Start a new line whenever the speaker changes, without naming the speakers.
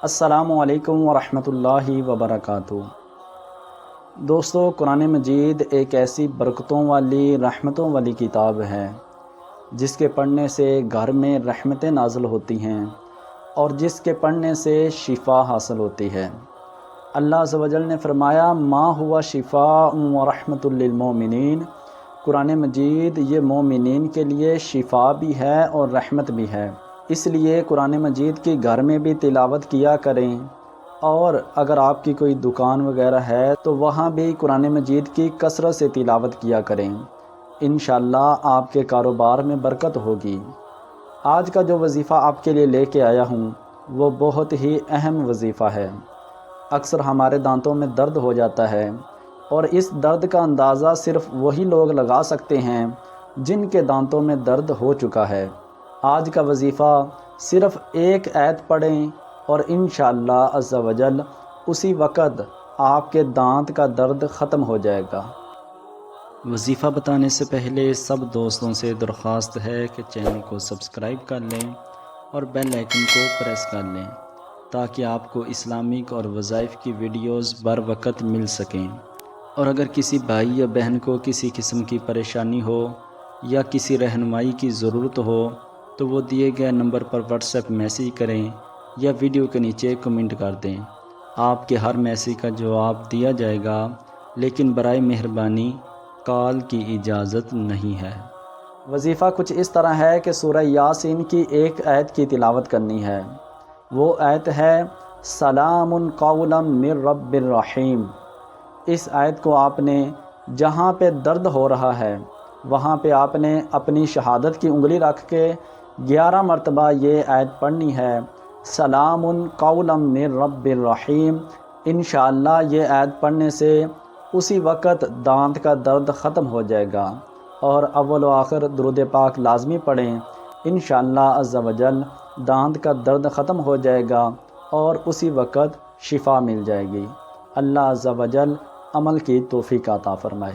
السلام علیکم ورحمۃ اللہ وبرکاتہ۔ دوستو، قرآن مجید ایک ایسی برکتوں والی رحمتوں والی کتاب ہے جس کے پڑھنے سے گھر میں رحمتیں نازل ہوتی ہیں اور جس کے پڑھنے سے شفا حاصل ہوتی ہے۔ اللہ عز و جل نے فرمایا ما ہوا شفاء و رحمۃ للمؤمنین، قرآن مجید یہ مومنین کے لیے شفا بھی ہے اور رحمت بھی ہے، اس لیے قرآن مجید کی گھر میں بھی تلاوت کیا کریں، اور اگر آپ کی کوئی دکان وغیرہ ہے تو وہاں بھی قرآن مجید کی کثرت سے تلاوت کیا کریں، انشاءاللہ آپ کے کاروبار میں برکت ہوگی۔ آج کا جو وظیفہ آپ کے لیے لے کے آیا ہوں وہ بہت ہی اہم وظیفہ ہے۔ اکثر ہمارے دانتوں میں درد ہو جاتا ہے اور اس درد کا اندازہ صرف وہی لوگ لگا سکتے ہیں جن کے دانتوں میں درد ہو چکا ہے۔ آج کا وظیفہ صرف ایک آیت پڑھیں اور انشاءاللہ عز و جل اسی وقت آپ کے دانت کا درد ختم ہو جائے گا۔ وظیفہ بتانے سے پہلے سب دوستوں سے درخواست ہے کہ چینل کو سبسکرائب کر لیں اور بیل آئیکن کو پریس کر لیں تاکہ آپ کو اسلامک اور وظائف کی ویڈیوز بر وقت مل سکیں۔ اور اگر کسی بھائی یا بہن کو کسی قسم کی پریشانی ہو یا کسی رہنمائی کی ضرورت ہو تو وہ دیے گئے نمبر پر واٹس ایپ میسیج کریں یا ویڈیو کے نیچے کمنٹ کر دیں۔ آپ کے ہر میسیج کا جواب دیا جائے گا، لیکن برائے مہربانی کال کی اجازت نہیں ہے۔ وظیفہ کچھ اس طرح ہے کہ سورہ یاسین کی ایک آیت کی تلاوت کرنی ہے۔ وہ آیت ہے سلام قولا من رب الرحیم۔ اس آیت کو آپ نے جہاں پہ درد ہو رہا ہے وہاں پہ آپ نے اپنی شہادت کی انگلی رکھ کے 11 مرتبہ یہ آیت پڑھنی ہے، سلام قولا من رب الرحیم۔ انشاءاللہ یہ آیت پڑھنے سے اسی وقت دانت کا درد ختم ہو جائے گا، اور اول و آخر درود پاک لازمی پڑھیں، انشاءاللہ عز و جل دانت کا درد ختم ہو جائے گا اور اسی وقت شفا مل جائے گی۔ اللہ عز و جل عمل کی توفیق عطا فرمائے۔